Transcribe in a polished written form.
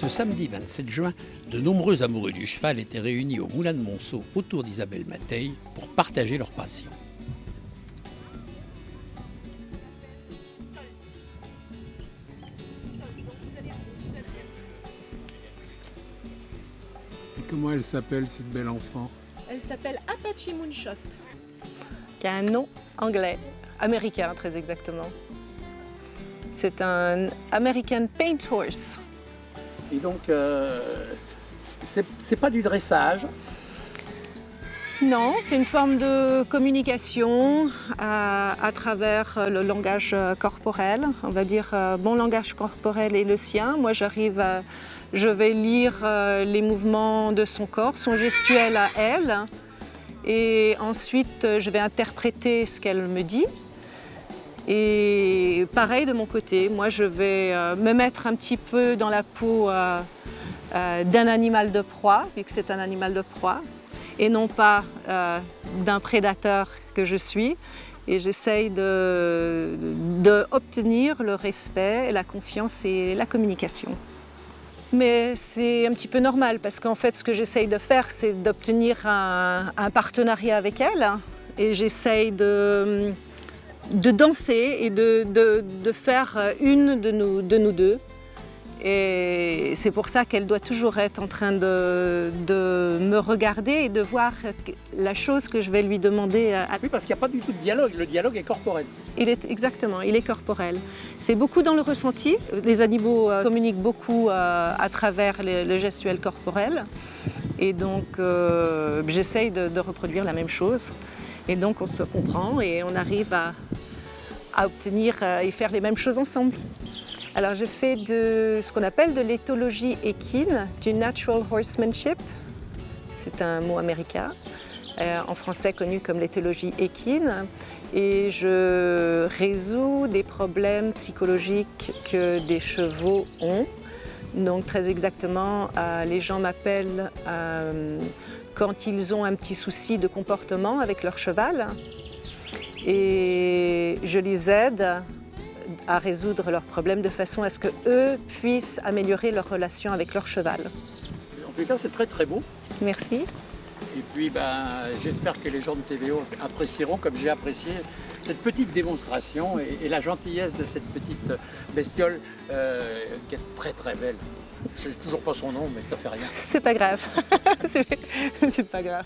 Ce samedi 27 juin, de nombreux amoureux du cheval étaient réunis au Moulin de Monceau autour d'Isabelle Mateille pour partager leur passion. Et comment elle s'appelle, cette belle enfant? Elle s'appelle Apache Moonshot. Qui a un nom anglais, américain très exactement. C'est un American Paint Horse. Et donc, c'est pas du dressage. Non, c'est une forme de communication à travers le langage corporel. On va dire mon langage corporel est le sien. Moi, je vais lire les mouvements de son corps, son gestuel à elle. Et ensuite, je vais interpréter ce qu'elle me dit. Et pareil de mon côté, moi je vais me mettre un petit peu dans la peau d'un animal de proie, vu que c'est un animal de proie, et non pas d'un prédateur que je suis. Et j'essaye d'obtenir le respect, la confiance et la communication. Mais c'est un petit peu normal parce qu'en fait ce que j'essaye de faire c'est d'obtenir un partenariat avec elle et j'essaye de danser et de faire une de nous deux. Et c'est pour ça qu'elle doit toujours être en train de me regarder et de voir la chose que je vais lui demander. Oui, parce qu'il n'y a pas du tout de dialogue, le dialogue est corporel. Exactement, il est corporel. C'est beaucoup dans le ressenti. Les animaux communiquent beaucoup à travers le gestuel corporel. Et donc j'essaye de reproduire la même chose. Et donc on se comprend et on arrive à obtenir et faire les mêmes choses ensemble. Alors je fais de ce qu'on appelle de l'éthologie équine, du natural horsemanship. C'est un mot américain, en français connu comme l'éthologie équine. Et je résous des problèmes psychologiques que des chevaux ont. Donc très exactement, les gens m'appellent quand ils ont un petit souci de comportement avec leur cheval. Et je les aide à résoudre leurs problèmes de façon à ce qu'eux puissent améliorer leur relation avec leur cheval. En tout cas, c'est très très beau. Merci. Et puis, j'espère que les gens de TVO apprécieront, comme j'ai apprécié, cette petite démonstration et la gentillesse de cette petite bestiole qui est très très belle. Je ne sais toujours pas son nom, mais ça fait rien. C'est pas grave. C'est pas grave.